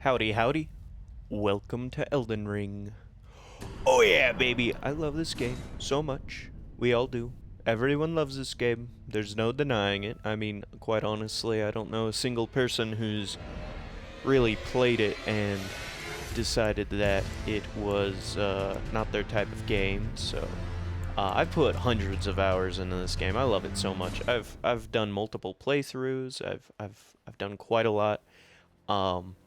Howdy howdy. Welcome to Elden Ring. Oh yeah, baby. I love this game so much. We all do. Everyone loves this game. There's no denying it. I mean, quite honestly, I don't know a single person who's really played it and decided that it was not their type of game. So, I've put hundreds of hours into this game. I love it so much. I've done multiple playthroughs. I've done quite a lot. Um,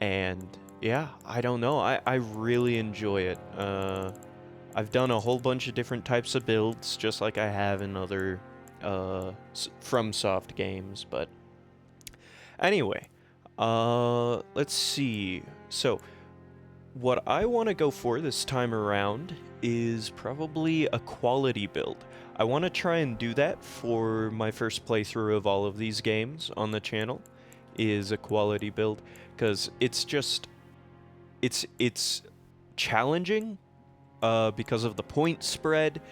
and yeah, I don't know. I really enjoy it. I've done a whole bunch of different types of builds, just like I have in other FromSoft games. But anyway, let's see. So, what I want to go for this time around is probably a quality build. I want to try and do that for my first playthrough of all of these games on the channel, is a quality build, because it's challenging because of the point spread,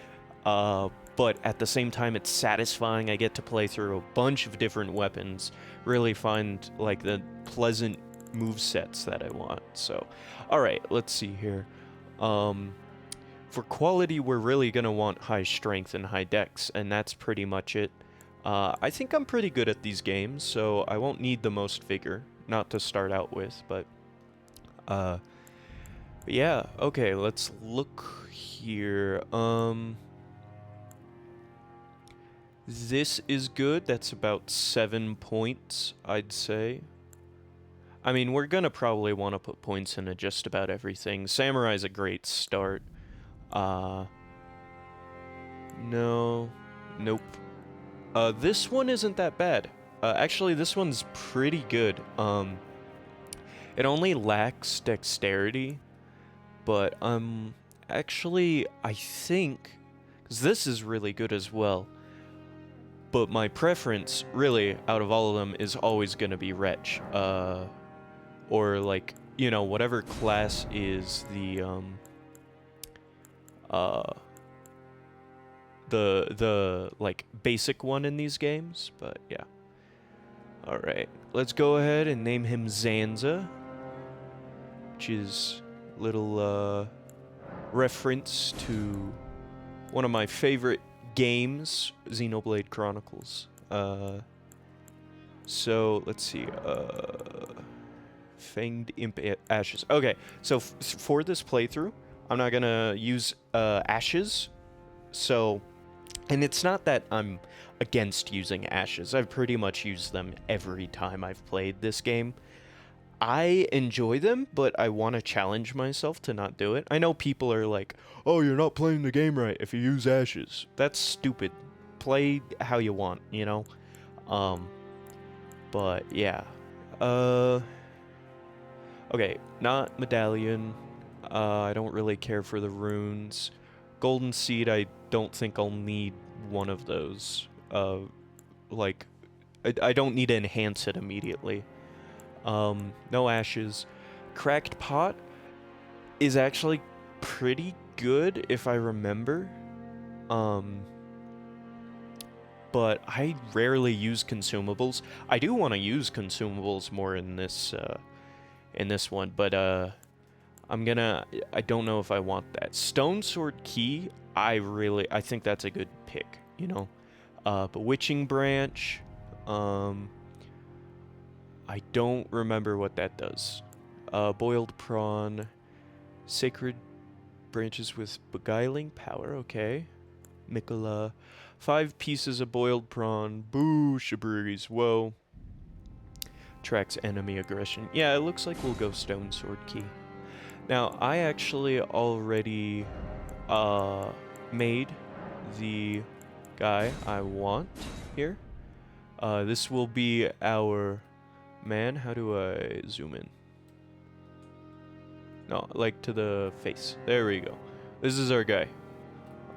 but at the same time it's satisfying. I get to play through a bunch of different weapons, really find like the pleasant move sets that I want. So, all right, let's see here. For quality, we're really gonna want high strength and high dex, and that's pretty much it. I think I'm pretty good at these games, so I won't need the most vigor, not to start out with, but yeah, okay, let's look here. This is good. That's about 7 points, I'd say. I mean, we're gonna probably want to put points into just about everything. Samurai's a great start. No. Nope. This one isn't that bad. Actually, this one's pretty good. It only lacks dexterity, but, actually, I think, because this is really good as well, but my preference, really, out of all of them, is always gonna be Wretch. Or, like, you know, whatever class is the like, basic one in these games, but, yeah. Alright, let's go ahead and name him Zanza, which is little, reference to one of my favorite games, Xenoblade Chronicles. So, let's see, Fanged Imp Ashes. Okay, so for this playthrough, I'm not gonna use, Ashes, so, and it's not that I'm against using Ashes. I've pretty much used them every time I've played this game. I enjoy them, but I want to challenge myself to not do it. I know people are like, oh, you're not playing the game right if you use Ashes. That's stupid. Play how you want, you know? But yeah. Okay, not Medallion. I don't really care for the runes. Golden Seed, I don't think I'll need one of those. Like, I don't need to enhance it immediately. No Ashes. Cracked Pot is actually pretty good if I remember. But I rarely use consumables. I do want to use consumables more in this one, but I don't know if I want that. Stone Sword Key, I think that's a good pick, you know. Bewitching Branch, I don't remember what that does. Boiled Prawn, Sacred Branches with Beguiling Power, okay. Mikola, 5 pieces of boiled prawn, boo, Shabriz, whoa. Tracks enemy aggression. Yeah, it looks like we'll go Stone Sword Key. Now, I actually already made the guy I want here. This will be our man. How do I zoom in? No, like to the face. There we go. This is our guy.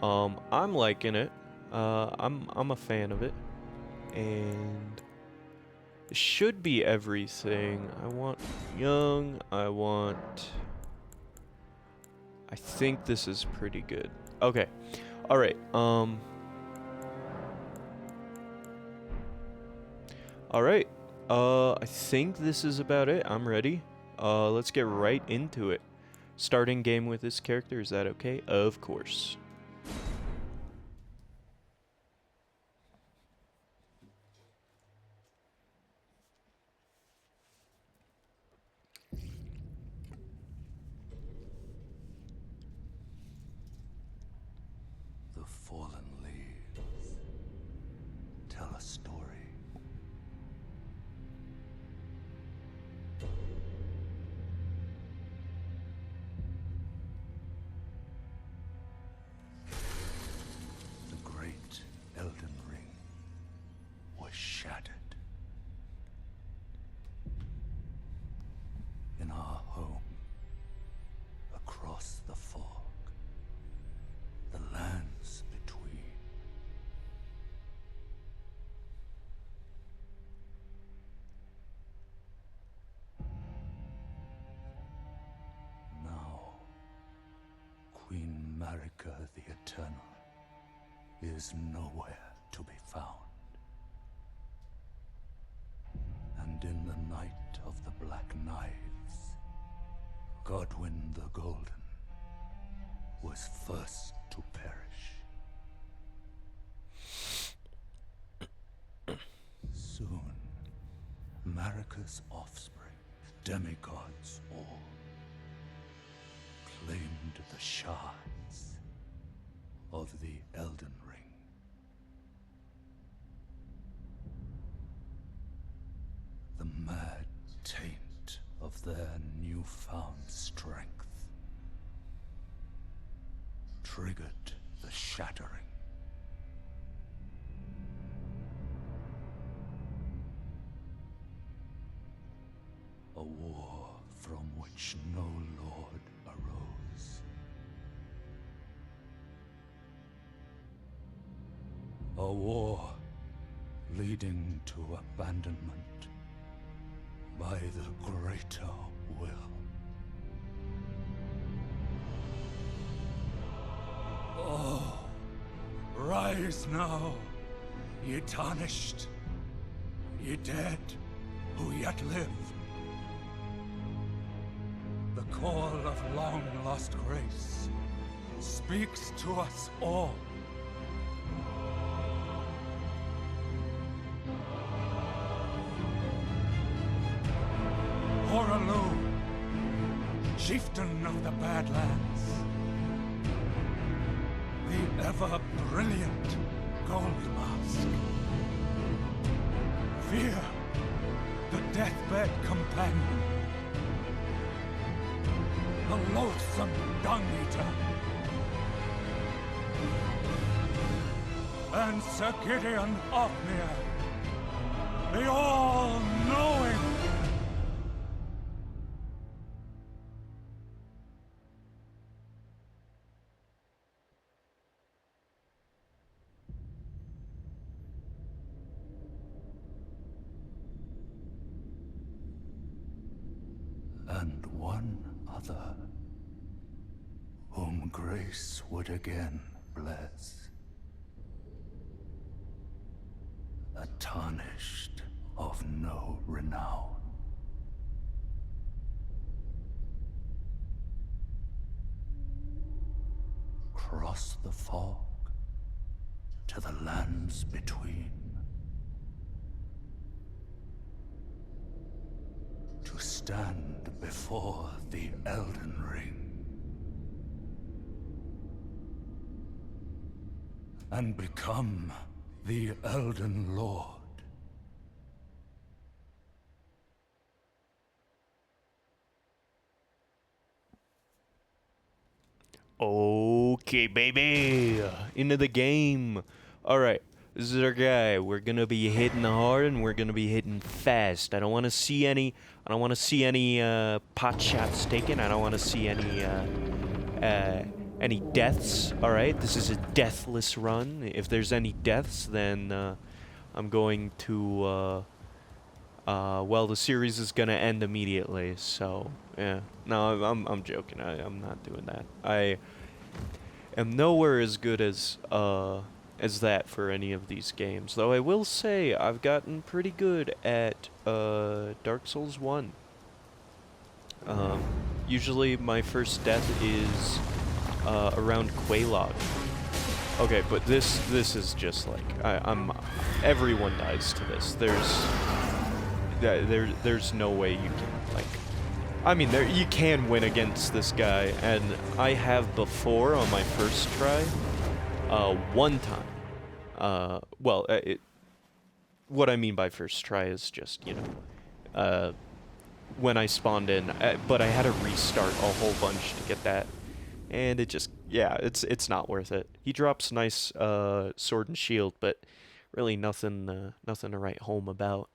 I'm liking it. I'm a fan of it. And it should be everything. I want young. I think this is pretty good. Okay. All right. All right. I think this is about it. I'm ready. let's get right into it. Starting game with this character, is that okay? Of course. The fallen leaves tell a story. The great Elden Ring was shattered. In our home, across the fog, the lands between. Now, Queen Marika the Eternal is nowhere to be found. And in the night of the Black Knives, Godwyn the Golden was first to perish. Soon, Marika's offspring, demigods all, claimed the shards of the Elden Ring. The mad taint of their newfound strength triggered the shattering. A war from which no lord arose. A war leading to abandonment by the greater will. Oh, rise now, ye tarnished, ye dead who yet live. The call of long-lost grace speaks to us all. Horalu, chieftain of the Badlands, the ever-brilliant Gold Mask. Fear, the deathbed companion, the loathsome Dung Eater, and Sir Gideon Othmere, the all-knowing. And one other, whom grace would again bless. A tarnished of no renown. Cross the fog to the lands between. To stand before the Elden Ring and become the Elden Lord. Okay, baby. Into the game. Alright, this is our guy. We're gonna be hitting hard and we're gonna be hitting fast. I don't wanna see any pot shots taken. I don't wanna see any deaths. Alright, this is a deathless run. If there's any deaths, then I'm going to well, the series is gonna end immediately, so yeah. No, I'm joking. I'm not doing that. I am nowhere as good as that for any of these games. Though I will say I've gotten pretty good at Dark Souls 1. Um, Usually my first death is around Quelaag. Okay, but this is just like I'm. Everyone dies to this. There's no way you can like. I mean, you can win against this guy, and I have before on my first try. One time. Well, what I mean by first try is just when I spawned in, but I had to restart a whole bunch to get that, and it just yeah, it's not worth it. He drops nice sword and shield, but really nothing to write home about.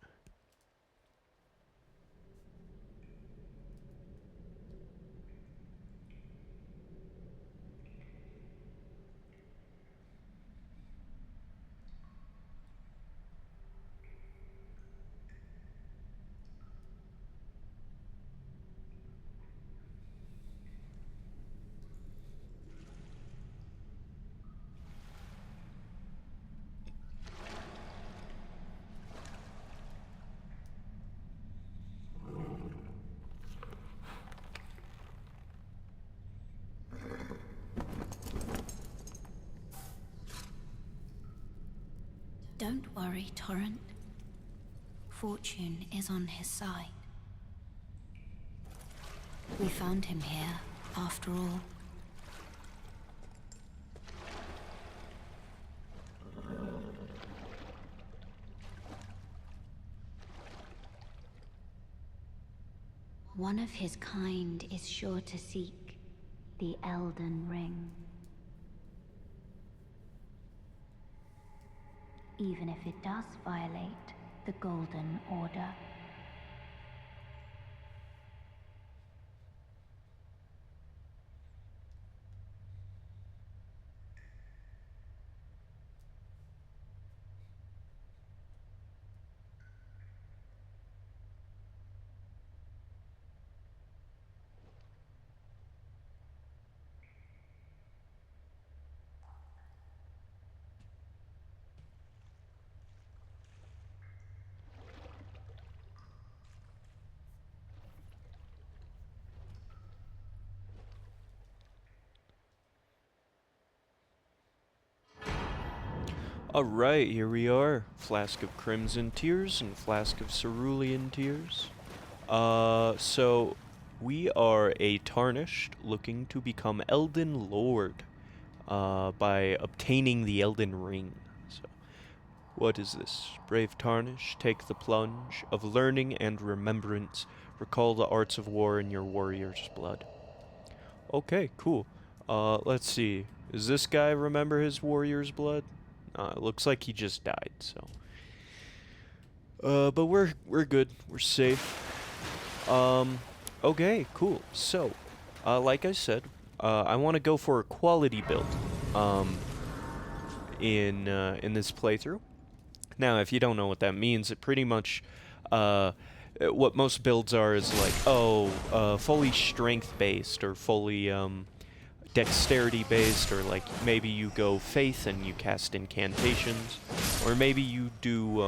Don't worry, Torrent. Fortune is on his side. We found him here, after all. One of his kind is sure to seek the Elden Ring. Even if it does violate the Golden Order. Alright, here we are. Flask of Crimson Tears and Flask of Cerulean Tears. So we are a Tarnished looking to become Elden Lord by obtaining the Elden Ring. So, what is this? Brave Tarnished, take the plunge of learning and remembrance. Recall the arts of war in your warrior's blood. Okay, cool. Let's see. Does this guy remember his warrior's blood? Looks like he just died, so. But we're good. We're safe. Okay, cool. So, like I said, I want to go for a quality build. In this playthrough. Now, if you don't know what that means, it pretty much, what most builds are is like, fully strength based or fully dexterity based, or like maybe you go faith and you cast incantations, or maybe you do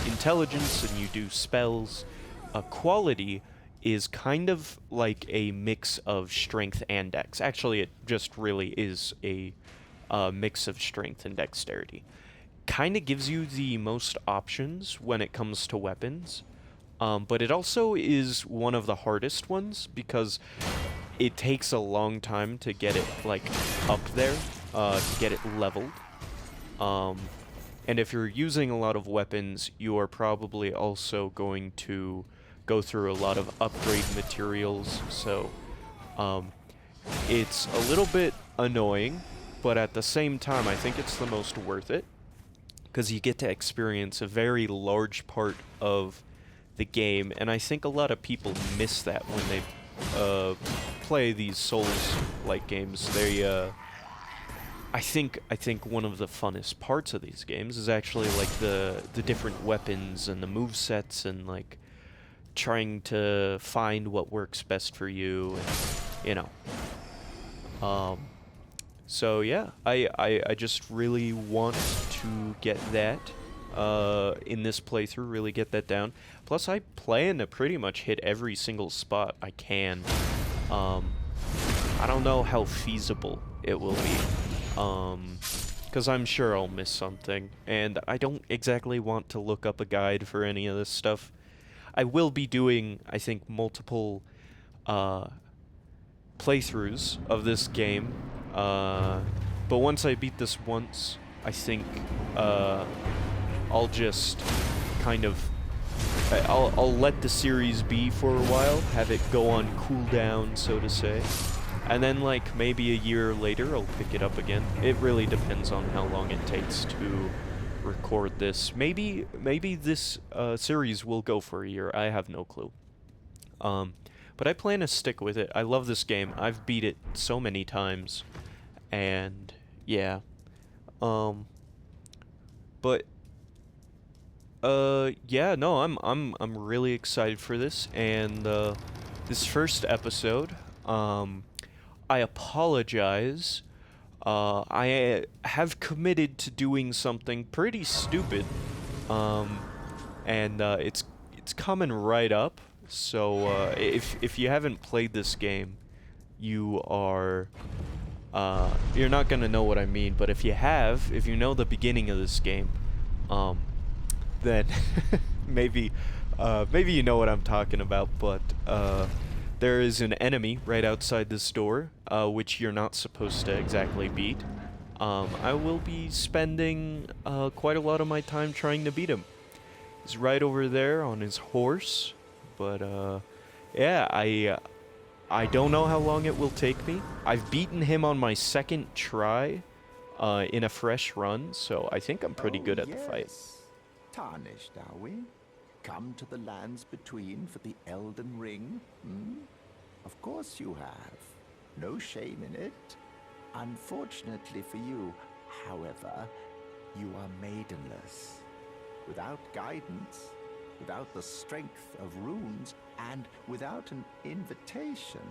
intelligence and you do spells. Quality is kind of like a mix of strength and dex. Actually, it just really is a mix of strength and dexterity. Kind of gives you the most options when it comes to weapons, but it also is one of the hardest ones because it takes a long time to get it like up there, to get it leveled. And if you're using a lot of weapons, you are probably also going to go through a lot of upgrade materials, so it's a little bit annoying, but at the same time, I think it's the most worth it, because you get to experience a very large part of the game, and I think a lot of people miss that when they play these Souls-like games. I think one of the funnest parts of these games is actually like the different weapons and the movesets and like trying to find what works best for you, and you know. So yeah, I just really want to get that. in this playthrough, really get that down. Plus, I plan to pretty much hit every single spot I can. I don't know how feasible it will be, because I'm sure I'll miss something, and I don't exactly want to look up a guide for any of this stuff. I will be doing, I think, multiple playthroughs of this game, but once I beat this once, I think I'll just kind of I'll let the series be for a while, have it go on cooldown, so to say, and then like maybe a year later I'll pick it up again. It really depends on how long it takes to record this. Maybe this series will go for a year. I have no clue. But I plan to stick with it. I love this game. I've beat it so many times, and yeah. But yeah, no, I'm really excited for this, and this first episode, I apologize. I have committed to doing something pretty stupid, and it's coming right up. So if you haven't played this game, you are you're not gonna know what I mean. But if you have, if you know the beginning of this game, then maybe you know what I'm talking about. But there is an enemy right outside this door, which you're not supposed to exactly beat. I will be spending quite a lot of my time trying to beat him. He's right over there on his horse, but yeah, I don't know how long it will take me. I've beaten him on my second try in a fresh run, so I think I'm pretty good at the fight. Tarnished, are we? Come to the lands between for the Elden Ring? Of course you have. No shame in it. Unfortunately for you, however, you are maidenless. Without guidance, without the strength of runes, and without an invitation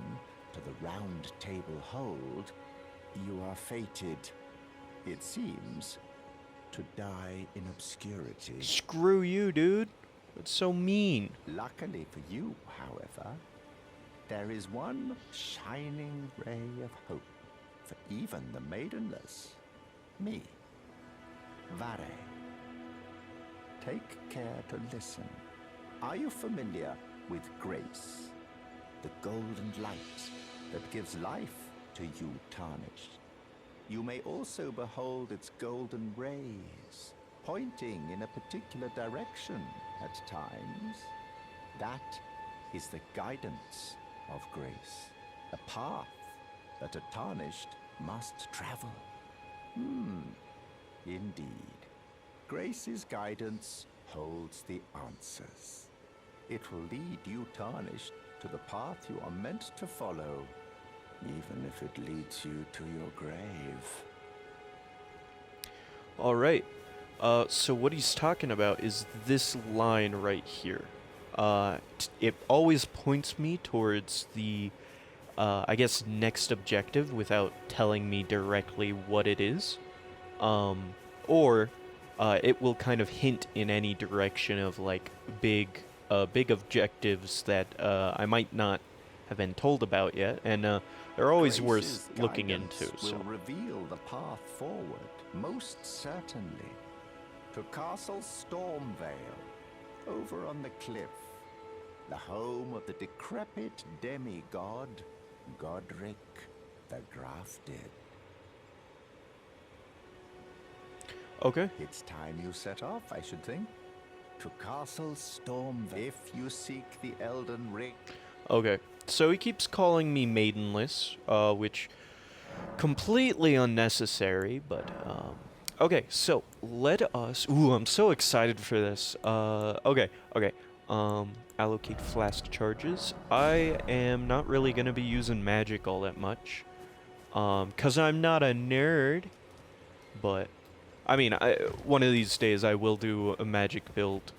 to the Round Table Hold, you are fated, it seems, to die in obscurity. Screw you, dude. That's so mean. Luckily for you, however, there is one shining ray of hope for even the maidenless. Me, Vare. Take care to listen. Are you familiar with grace? The golden light that gives life to you tarnished. You may also behold its golden rays, pointing in a particular direction at times. That is the guidance of grace, a path that a tarnished must travel. Indeed. Grace's guidance holds the answers. It will lead you tarnished to the path you are meant to follow, even if it leads you to your grave. Alright, so what he's talking about is this line right here. It always points me towards the, I guess, next objective without telling me directly what it is. Or it will kind of hint in any direction of, like, big objectives that I might not have been told about yet, and they're always Grace's worth looking guidance into. So. will reveal the path forward, most certainly, to Castle Stormvale, over on the cliff, the home of the decrepit demigod, Godric the Grafted. Okay. It's time you set off, I should think, to Castle Stormvale if you seek the Elden Ring. Okay. So he keeps calling me maidenless, which completely unnecessary, but okay, so let us I'm so excited for this. Okay. Allocate flask charges. I am not really gonna be using magic all that much. 'Cause I'm not a nerd, but I mean, one of these days I will do a magic build.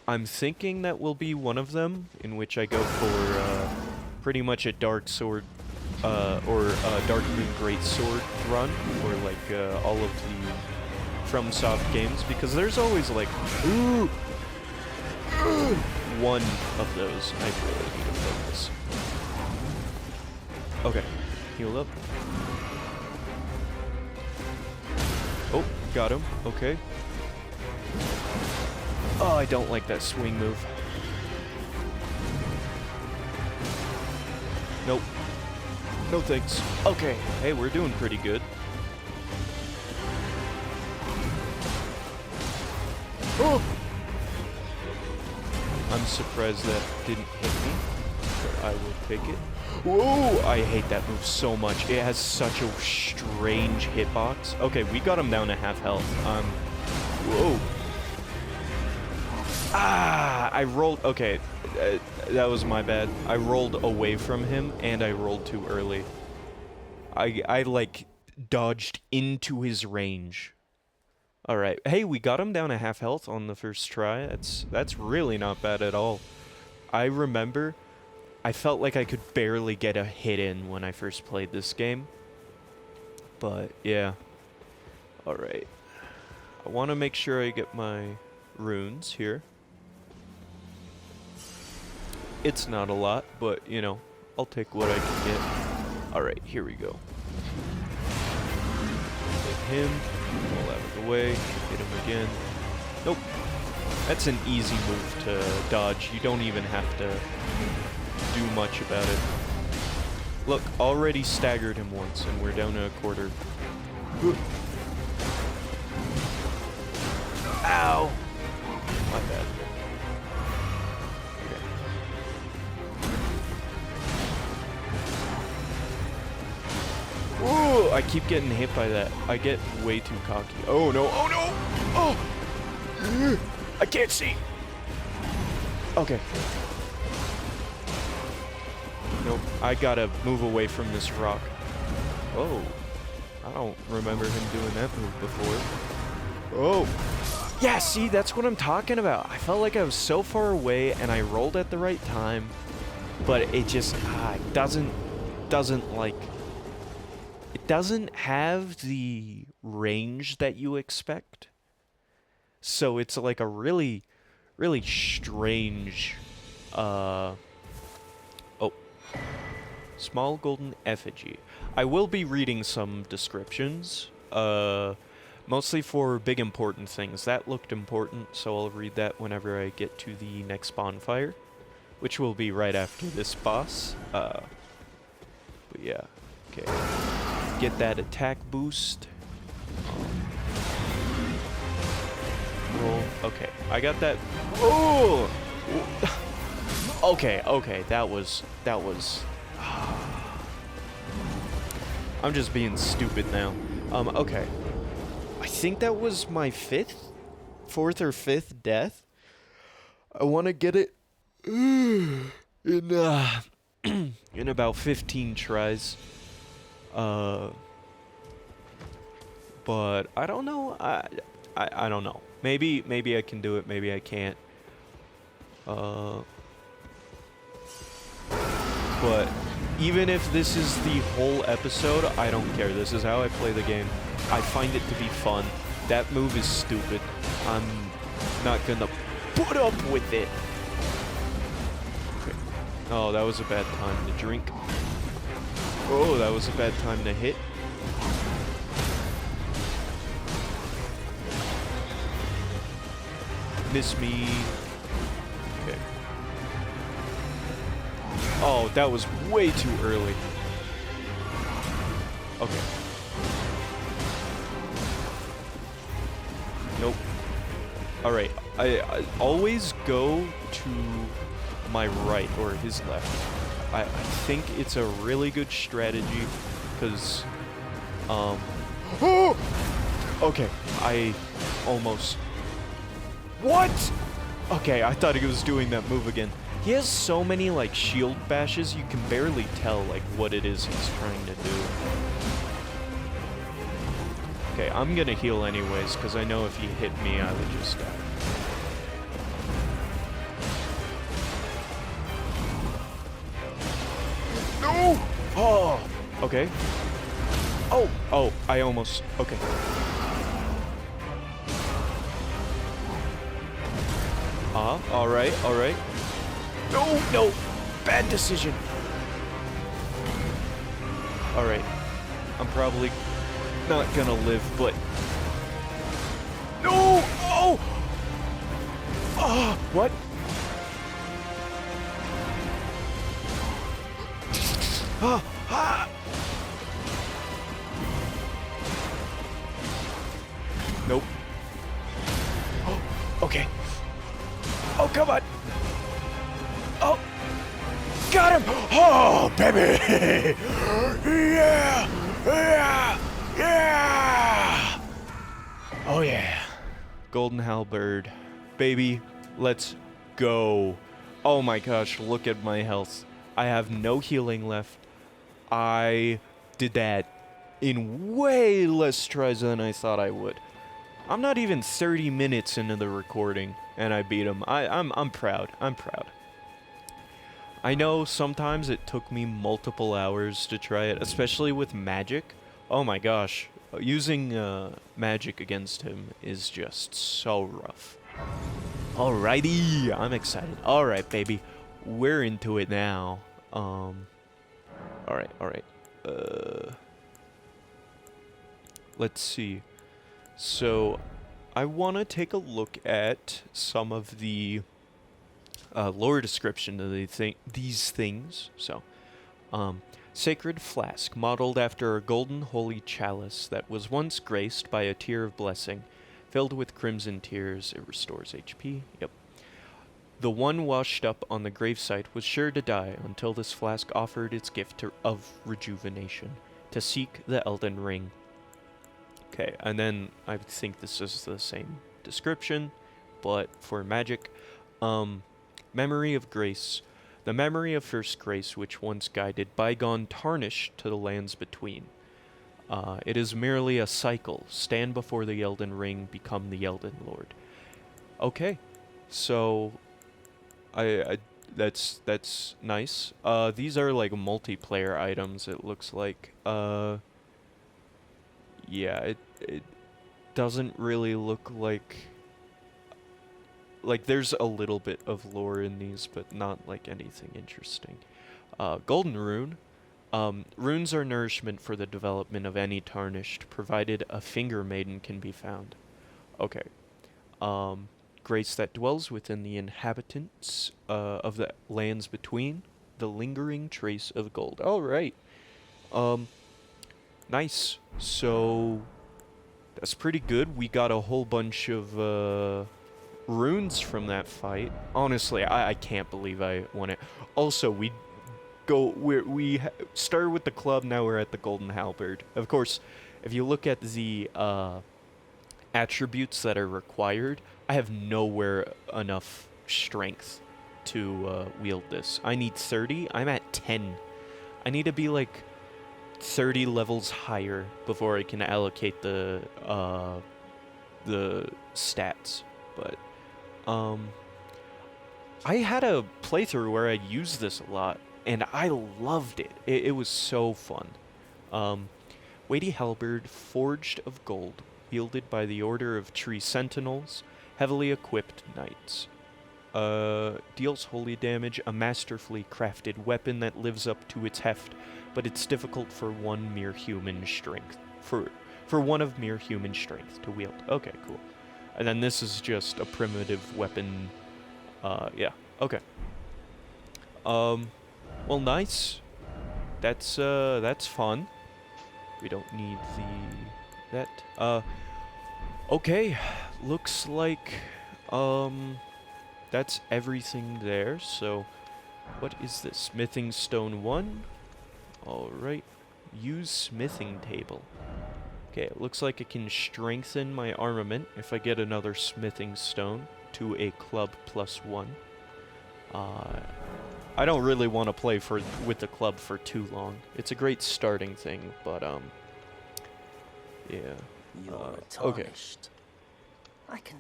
I'm thinking that will be one of them, in which I go for pretty much a dark sword, or a dark moon great sword run, or like all of the from soft games because there's always like one of those. I really need to focus. Okay, heal up. Oh, got him. Okay. Oh, I don't like that swing move. Nope. No thanks. Okay. Hey, we're doing pretty good. Oh! I'm surprised that didn't hit me, but I will take it. Whoa! I hate that move so much. It has such a strange hitbox. Okay, we got him down to half health. Whoa. Ah! I rolled... Okay, that was my bad. I rolled away from him, and I rolled too early. I like, dodged into his range. Alright. Hey, we got him down to half health on the first try. That's really not bad at all. I remember I felt like I could barely get a hit in when I first played this game. But, yeah. Alright. I want to make sure I get my runes here. It's not a lot, but, you know, I'll take what I can get. Alright, here we go. Hit him. Roll out of the way. Hit him again. Nope. That's an easy move to dodge. You don't even have to do much about it. Look, already staggered him once, and we're down to a quarter. Ow! My bad. Okay. Ooh, I keep getting hit by that. I get way too cocky. Oh no, oh no! Oh! I can't see! Okay. Nope, I gotta move away from this rock. Oh. I don't remember him doing that move before. Oh! Yeah, see, that's what I'm talking about. I felt like I was so far away and I rolled at the right time, but it just doesn't like... It doesn't have the range that you expect. So it's like a really, really strange, oh. Small golden effigy. I will be reading some descriptions, mostly for big important things. That looked important, so I'll read that whenever I get to the next bonfire, which will be right after this boss. But yeah, okay. Get that attack boost. Roll. Okay, I got that. Oh! Okay, that was... I'm just being stupid now. Okay. I think that was my fourth or fifth death. I want to get it in in about 15 tries. But I don't know. I don't know. Maybe I can do it. Maybe I can't. But even if this is the whole episode, I don't care. This is how I play the game. I find it to be fun. That move is stupid. I'm not gonna put up with it. Okay. Oh, that was a bad time to drink. Oh, that was a bad time to hit. Miss me. Okay. Oh, that was way too early. Okay. Nope. Alright, I always go to my right, or his left. I think it's a really good strategy, because, oh! Okay, I almost... What?! Okay, I thought he was doing that move again. He has so many, like, shield bashes, you can barely tell, like, what it is he's trying to do. Okay, I'm gonna heal anyways, because I know if he hit me, I would just die. No! Oh! Okay. Oh! Oh, I almost... Okay. Alright, alright. No, no! Bad decision! Alright. I'm probably not gonna live, but... No! Oh! Ah! What? Ah! Ah! Nope. Oh, okay. Oh, come on. Oh, got him. Oh, baby. Yeah. Yeah. Yeah. Oh, yeah. Golden Halberd. Baby, let's go. Oh my gosh, look at my health. I have no healing left. I did that in way less tries than I thought I would. I'm not even 30 minutes into the recording, and I beat him. I'm proud. I'm proud. I know sometimes it took me multiple hours to try it, especially with magic. Oh my gosh. Using magic against him is just so rough. Alrighty, I'm excited. Alright, baby. We're into it now. Alright. Let's see. So, I want to take a look at some of the lore description of these things. So, sacred flask, modeled after a golden holy chalice that was once graced by a tear of blessing. Filled with crimson tears, it restores HP. Yep. The one washed up on the gravesite was sure to die until this flask offered its gift of rejuvenation, to seek the Elden Ring. Okay, and then I think this is the same description, but for magic. Memory of grace. The memory of first grace which once guided bygone tarnished to the lands between. It is merely a cycle. Stand before the Elden Ring, become the Elden Lord. Okay, so that's nice. These are like multiplayer items, it looks like. Yeah, it doesn't really look like there's a little bit of lore in these, but not like anything interesting. Golden Rune. Runes are nourishment for the development of any tarnished, provided a finger maiden can be found. Okay. Grace that dwells within the inhabitants of the lands between, the lingering trace of gold. Alright. Nice. So, that's pretty good. We got a whole bunch of runes from that fight. Honestly, I can't believe I won it. Also, we started with the club, now we're at the Golden Halberd. Of course, if you look at the attributes that are required, I have nowhere enough strength to wield this. I need 30. I'm at 10. I need to be like 30 levels higher before I can allocate the stats. But I had a playthrough where I used this a lot, and I loved it. It was so fun. Weighty halberd, forged of gold, wielded by the Order of Tree Sentinels, heavily equipped knights. Deals holy damage, a masterfully crafted weapon that lives up to its heft, but it's difficult for one mere human strength. For one of mere human strength to wield. Okay, cool. And then this is just a primitive weapon. Yeah, okay. Well, nice. That's fun. We don't need that. Okay. Looks like, that's everything there. So, what is this? Smithing stone 1. Alright. Use smithing table. Okay, it looks like it can strengthen my armament if I get another smithing stone to a club +1. I don't really want to play with the club for too long. It's a great starting thing, but yeah. You're okay. tarnished.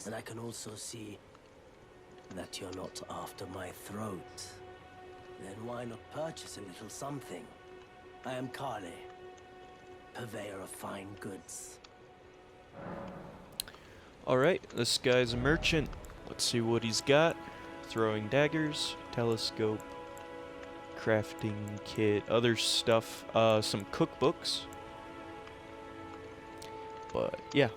And I can also see that you're not after my throat. Then why not purchase a little something? I am Kale, purveyor of fine goods. Alright, this guy's a merchant. Let's see what he's got. Throwing daggers, telescope, crafting kit, other stuff, some cookbooks. But yeah.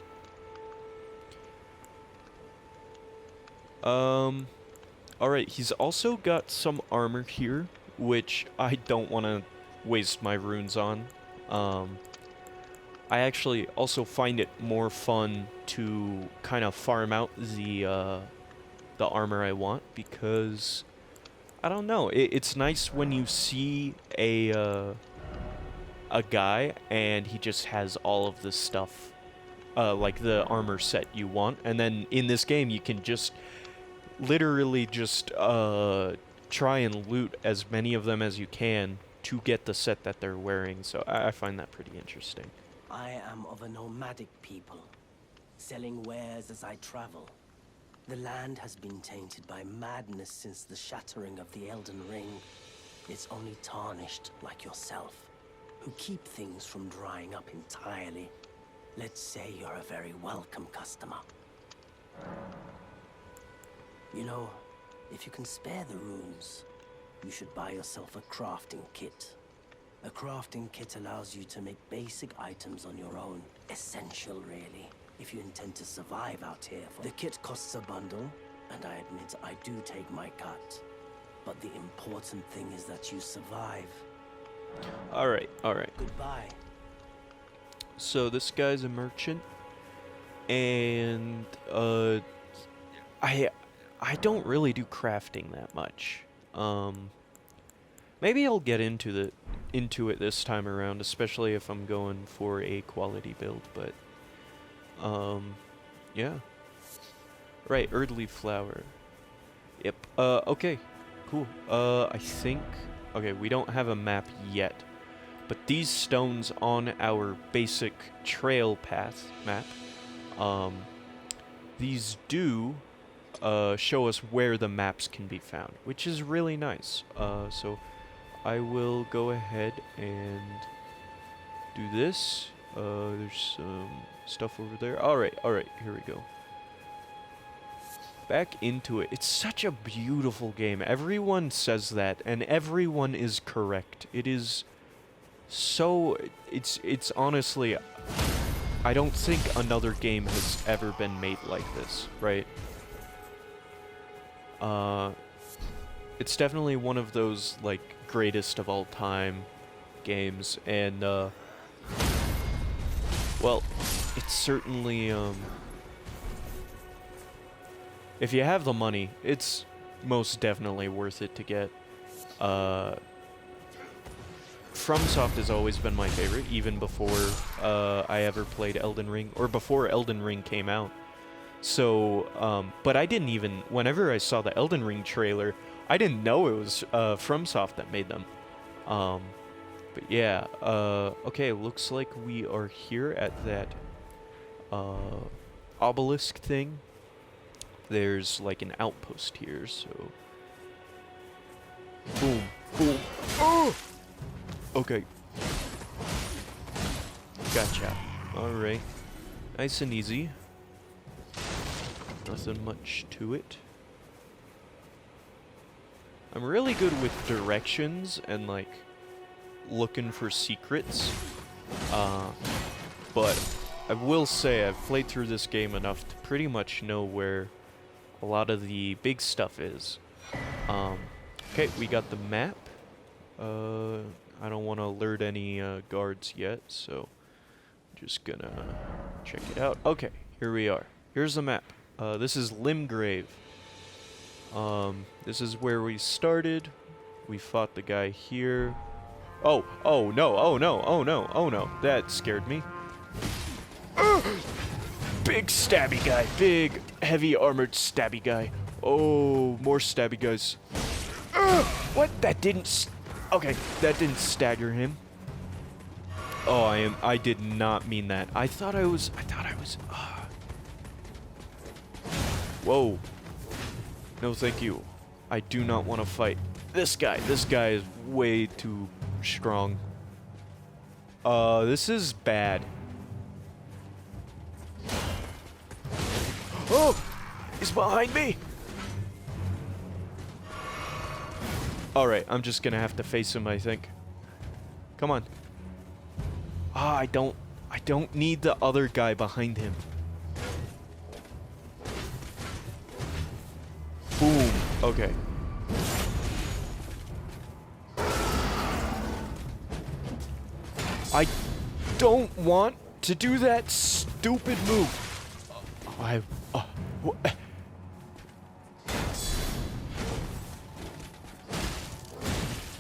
Alright, he's also got some armor here, which I don't want to waste my runes on. I actually also find it more fun to kind of farm out the armor I want, because I don't know, it's nice when you see a guy and he just has all of this stuff, like the armor set you want, and then in this game you can just literally just try and loot as many of them as you can to get the set that they're wearing, so I find that pretty interesting. I am of a nomadic people, selling wares as I travel. The land has been tainted by madness since the shattering of the Elden Ring. It's only tarnished like yourself, who keep things from drying up entirely. Let's say you're a very welcome customer. You know, if you can spare the runes, you should buy yourself a crafting kit. A crafting kit allows you to make basic items on your own. Essential, really, if you intend to survive out here. The kit costs a bundle, and I admit I do take my cut. But the important thing is that you survive. Alright. Goodbye. So this guy's a merchant, and I don't really do crafting that much. Maybe I'll get into it this time around, especially if I'm going for a quality build, but yeah. Right, Erdly flower. Yep. Okay. Cool. I think, okay, we don't have a map yet, but these stones on our basic trail path map, these do show us where the maps can be found, which is really nice. So I will go ahead and do this. There's some stuff over there. Alright, here we go. Back into it. It's such a beautiful game. Everyone says that, and everyone is correct. It is so... It's honestly... I don't think another game has ever been made like this, right? It's definitely one of those, like, greatest of all time games, and, well, it's certainly, if you have the money, it's most definitely worth it to get. FromSoft has always been my favorite, even before, I ever played Elden Ring, or before Elden Ring came out. So, but I didn't even, whenever I saw the Elden Ring trailer, I didn't know it was FromSoft that made them. But yeah, okay, looks like we are here at that obelisk thing. There's like an outpost here, so... Boom, boom, oh! Okay. Gotcha. Alright. Nice and easy. Nothing much to it. I'm really good with directions and, like, looking for secrets. But I will say I've played through this game enough to pretty much know where a lot of the big stuff is. Okay, we got the map. I don't want to alert any guards yet, so I'm just gonna check it out. Okay, here we are. Here's the map. This is Limgrave. This is where we started. We fought the guy here. Oh no. That scared me. Big stabby guy. Big, heavy armored stabby guy. Oh, more stabby guys. What? That didn't... Okay, that didn't stagger him. Oh, I did not mean that. I thought I was... Whoa. No, thank you. I do not want to fight this guy. This guy is way too strong. This is bad. Oh! He's behind me! Alright, I'm just gonna have to face him, I think. Come on. Ah, I don't need the other guy behind him. Boom. Okay. I don't want to do that stupid move.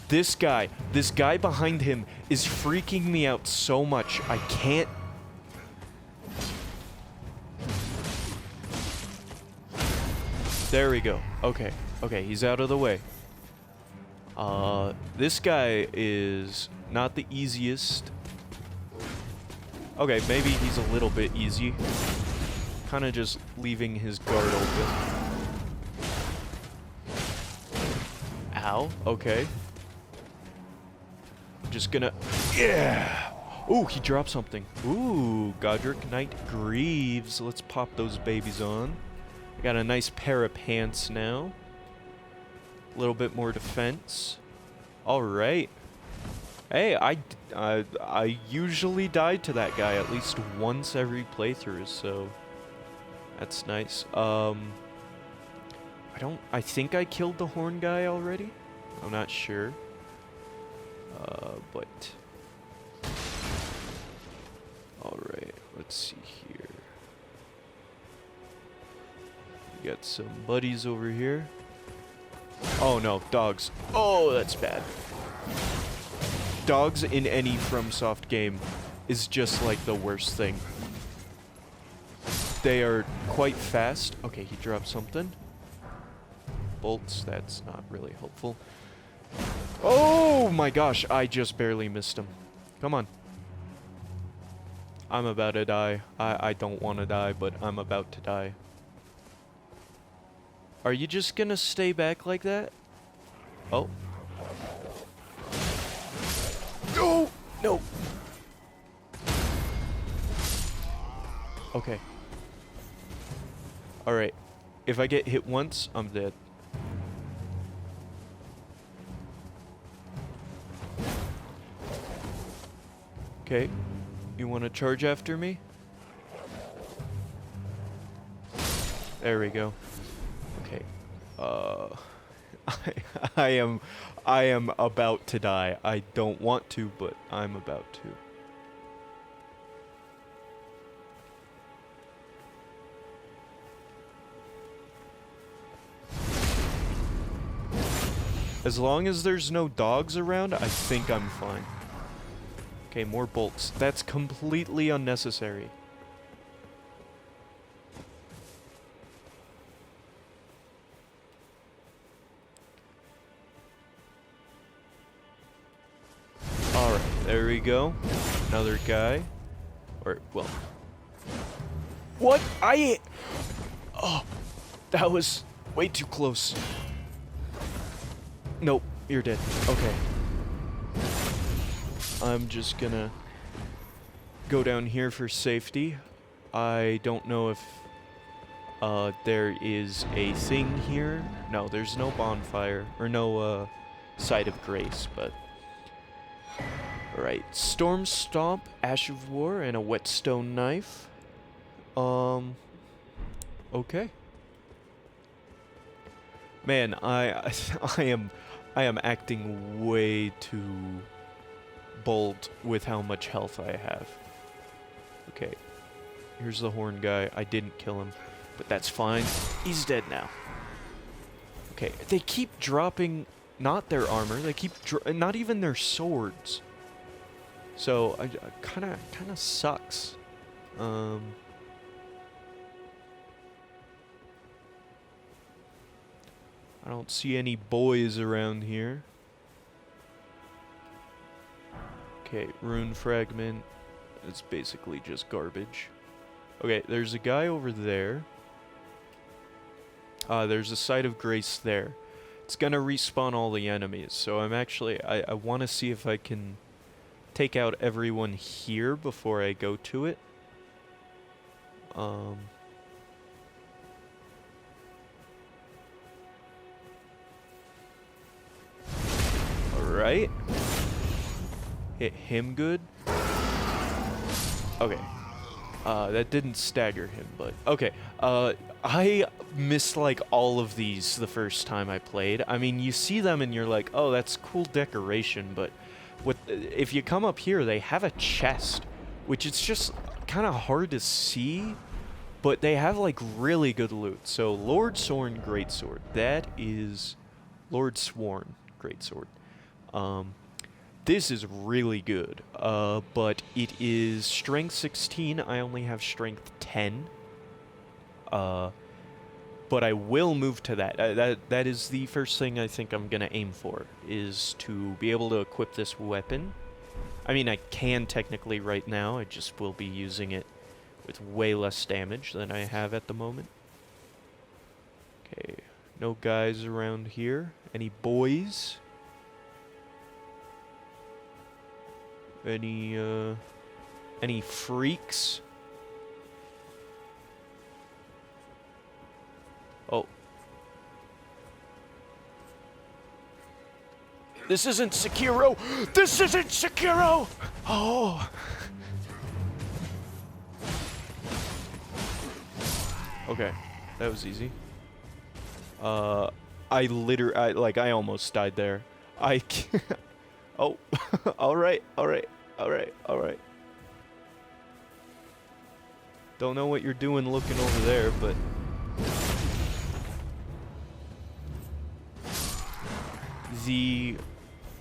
This guy behind him is freaking me out so much. I can't. There we go. Okay. Okay, he's out of the way. This guy is not the easiest. Okay, maybe he's a little bit easy. Kind of just leaving his guard open. Ow. Okay. I'm just gonna... Yeah! Ooh, he dropped something. Ooh, Godric Knight Greaves. Let's pop those babies on. I got a nice pair of pants now. A little bit more defense. Alright. Hey, I usually die to that guy at least once every playthrough, so that's nice. I think I killed the horn guy already. I'm not sure. But alright, let's see here. We got some buddies over here. Oh no, dogs. Oh, that's bad. Dogs in any FromSoft game is just like the worst thing. They are quite fast. Okay, he dropped something. Bolts, that's not really helpful. Oh my gosh, I just barely missed him. Come on. I'm about to die. I don't want to die, but I'm about to die. Are you just gonna stay back like that? Oh. No! No! Okay. Alright. If I get hit once, I'm dead. Okay. You want to charge after me? There we go. Okay. I am about to die. I don't want to, but I'm about to. As long as there's no dogs around, I think I'm fine. Okay, more bolts. That's completely unnecessary. Alright, there we go. Another guy. Or, well... What? Oh, that was way too close. Nope, you're dead. Okay. I'm just gonna go down here for safety. I don't know if there is a thing here. No, there's no bonfire, or no site of grace, but... Alright, Storm Stomp, Ash of War, and a whetstone knife. Okay. Man, I am acting way too bold with how much health I have. Okay. Here's the horn guy. I didn't kill him, but that's fine. He's dead now. Okay, they keep dropping not their armor, they keep not even their swords. So, I kind of sucks. I don't see any boys around here. Okay, rune fragment. It's basically just garbage. Okay, there's a guy over there. There's a site of grace there. It's gonna respawn all the enemies, so I'm actually... I want to see if I can take out everyone here before I go to it. right? Hit him good. Okay. That didn't stagger him, but okay. I missed like all of these the first time I played. I mean, you see them and you're like, oh, that's cool decoration, but if you come up here, they have a chest, which it's just kind of hard to see, but they have like really good loot. So Lord Sorn Greatsword, that is Lord Sworn Greatsword. This is really good, but it is strength 16. I only have strength 10. But I will move to that. That is the first thing I think I'm gonna aim for, is to be able to equip this weapon. I mean, I can technically right now. I just will be using it with way less damage than I have at the moment. Okay, no guys around here. Any boys? Any freaks? Oh. This isn't Sekiro! This isn't Sekiro! Oh. Okay, that was easy. I almost died there. Oh, alright. Don't know what you're doing looking over there, but... The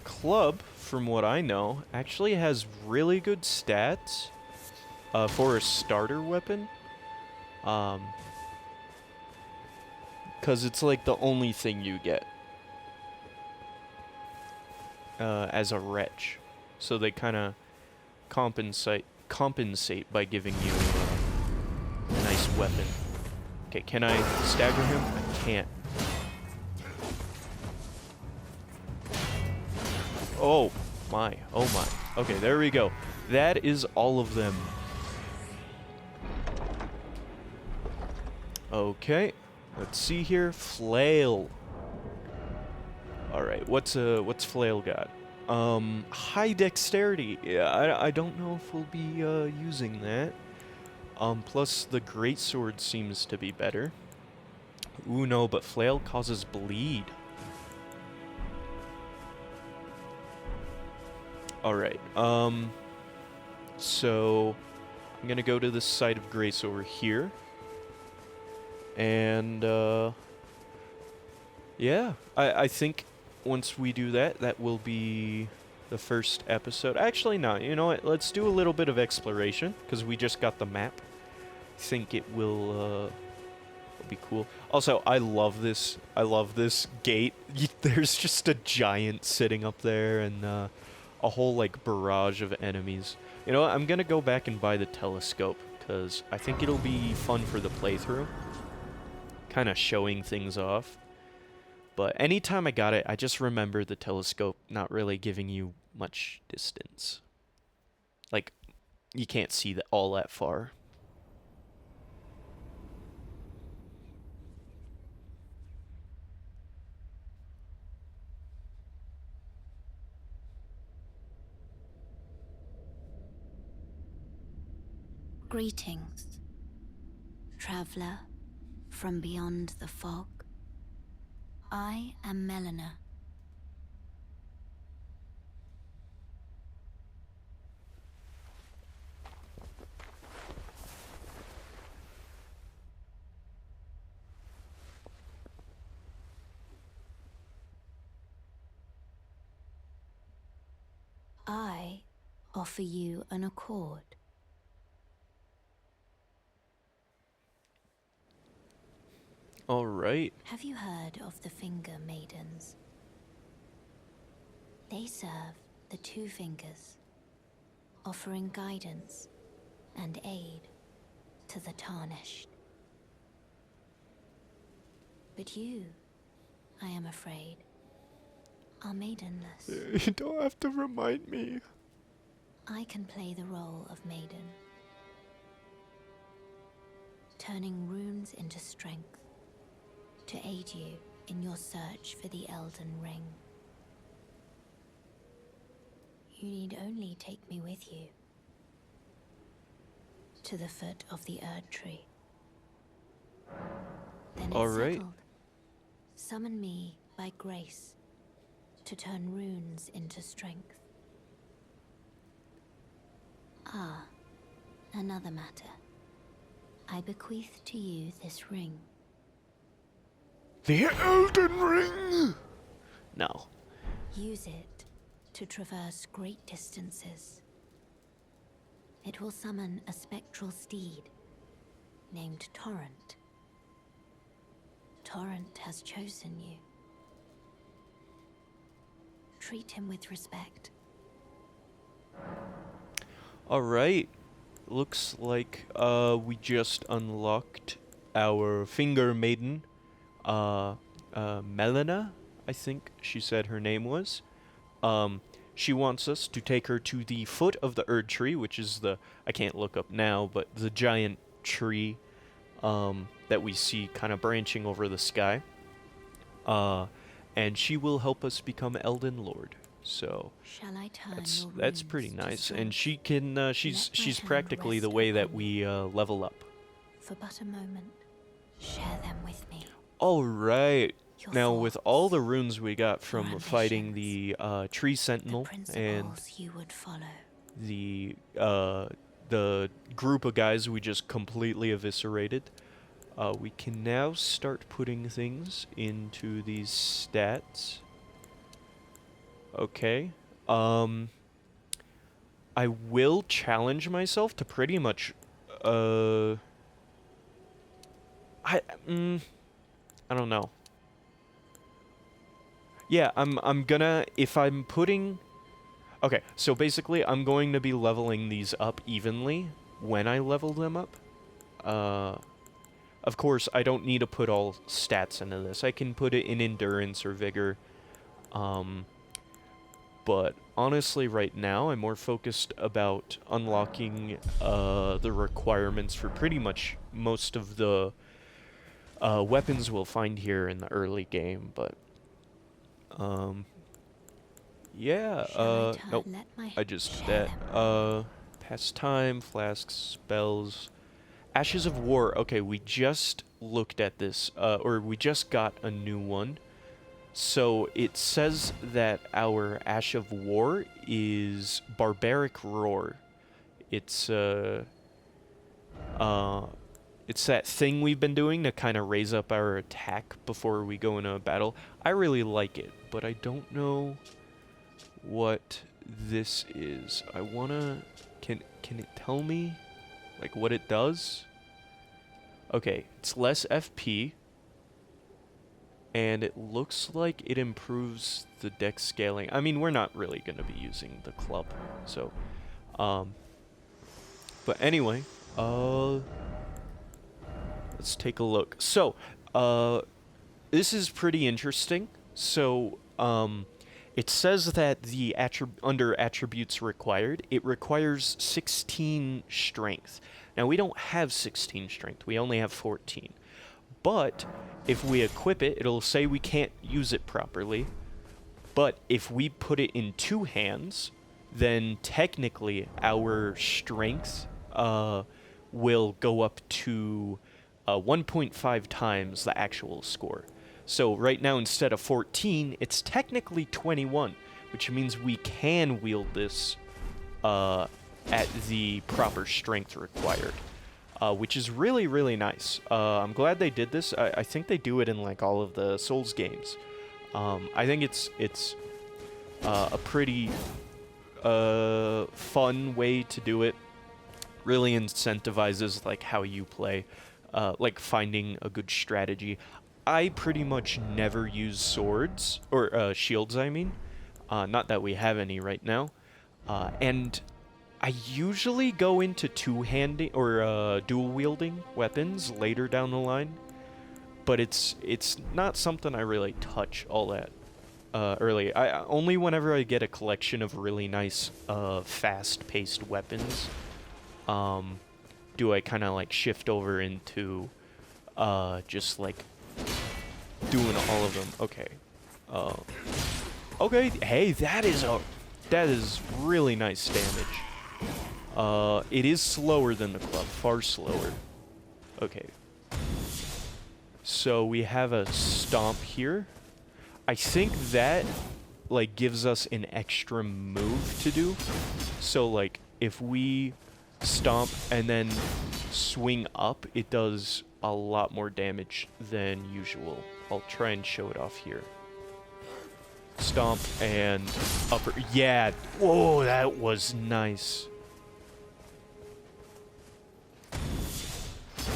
club, from what I know, actually has really good stats for a starter weapon. Because it's like the only thing you get as a wretch. So they kind of compensate by giving you a nice weapon. Okay, can I stagger him? I can't. Oh my. Okay, there we go. That is all of them. Okay, let's see here. Flail. Alright, what's Flail got? High dexterity. Yeah, I don't know if we'll be using that. Plus the greatsword seems to be better. Ooh, no, but Flail causes bleed. Alright, so I'm gonna go to the site of grace over here. And, yeah, I think once we do that, that will be the first episode. Actually, no, you know what? Let's do a little bit of exploration, because we just got the map. I think it will be cool. Also, I love this gate. There's just a giant sitting up there, and, a whole, like, barrage of enemies. You know what? I'm gonna go back and buy the telescope, because I think it'll be fun for the playthrough. Kind of showing things off. But anytime I got it, I just remember the telescope not really giving you much distance. Like, you can't see all that far. Greetings, traveler from beyond the fog. I am Melina. I offer you an accord. Alright. Have you heard of the Finger Maidens? They serve the Two Fingers, offering guidance and aid to the Tarnished. But you, I am afraid, are maidenless. You don't have to remind me. I can play the role of maiden, turning runes into strength to aid you in your search for the Elden Ring. You need only take me with you to the foot of the Erd tree. Then it's Alright. settled. Summon me by grace to turn runes into strength. Ah, another matter. I bequeath to you this ring. The Elden Ring! No. Use it to traverse great distances. It will summon a spectral steed named Torrent. Torrent has chosen you. Treat him with respect. Alright. Looks like we just unlocked our finger maiden. Melina, I think she said her name was. She wants us to take her to the foot of the Erd tree, which is I can't look up now, but the giant tree that we see kind of branching over the sky. And she will help us become Elden Lord. So Shall I turn that's your pretty runes to nice, strength? and she can she's hand practically the rest way that upon we level up. For but a moment, share them with me. All right. Your Now, with all thoughts, the runes we got from your fighting the Tree the Sentinel and principles you would follow. the group of guys we just completely eviscerated, we can now start putting things into these stats. Okay. I will challenge myself to pretty much I don't know. Yeah, I'm gonna, if I'm putting... Okay, so basically I'm going to be leveling these up evenly when I level them up. Of course, I don't need to put all stats into this. I can put it in endurance or vigor. But honestly, right now, I'm more focused about unlocking the requirements for pretty much most of the weapons we'll find here in the early game, but... yeah, nope, I just did that. Pastime, flasks, spells, Ashes of War. Okay, we just looked at this, or we just got a new one. So it says that our Ash of War is Barbaric Roar. It's that thing we've been doing to kind of raise up our attack before we go into a battle. I really like it, but I don't know what this is. I wanna... Can it tell me, like, what it does? Okay, it's less FP, and it looks like it improves the dex scaling. I mean, we're not really gonna be using the club, so... But anyway, let's take a look. So, this is pretty interesting. So, it says that the under attributes required, it requires 16 strength. Now, we don't have 16 strength. We only have 14. But if we equip it, it'll say we can't use it properly. But if we put it in two hands, then technically our strength will go up to 1.5 times the actual score. So right now, instead of 14, it's technically 21, which means we can wield this at the proper strength required, which is really, really nice. I'm glad they did this. I think they do it in like all of the Souls games. I think it's a pretty fun way to do it. Really incentivizes like how you play, like finding a good strategy. I pretty much never use swords, or shields, I mean. Not that we have any right now. And I usually go into two-handing, or dual-wielding weapons later down the line. But it's not something I really touch all that early. Only whenever I get a collection of really nice, fast-paced weapons, do I kind of like shift over into just like doing all of them. Okay. Okay, hey, that is a That is really nice damage. It is slower than the club, far slower. Okay. So we have a stomp here. I think that, like, gives us an extra move to do. So, like, if we stomp and then swing up, it does a lot more damage than usual. I'll try and show it off here. Stomp and upper. Yeah. Whoa, that was nice.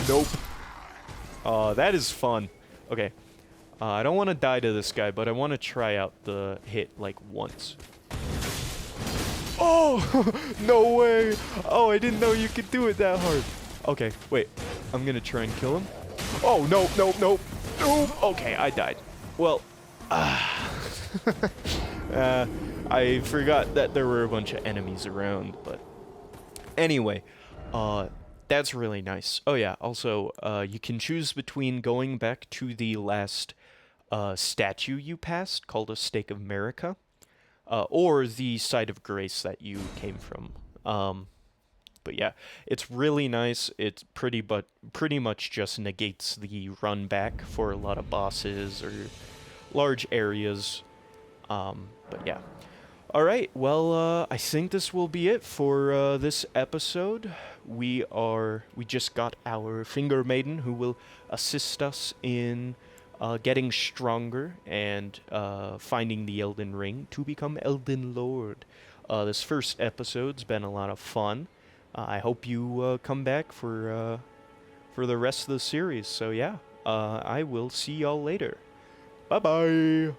Nope. That is fun. Okay. I don't want to die to this guy, but I want to try out the hit, like, once. Oh! No way! Oh, I didn't know you could do it that hard. Okay, wait. I'm gonna try and kill him. Oh, no, no, no. No! Okay, I died. Well, I forgot that there were a bunch of enemies around, but anyway, that's really nice. Oh yeah, also, you can choose between going back to the last statue you passed, called a Stake of America, or the Site of Grace that you came from. But yeah, it's really nice. It's pretty much just negates the run back for a lot of bosses or large areas. But yeah. Alright, well, I think this will be it for this episode. We just got our Finger Maiden, who will assist us in getting stronger and finding the Elden Ring to become Elden Lord. This first episode's been a lot of fun. I hope you come back for the rest of the series. So yeah, I will see y'all later. Bye-bye!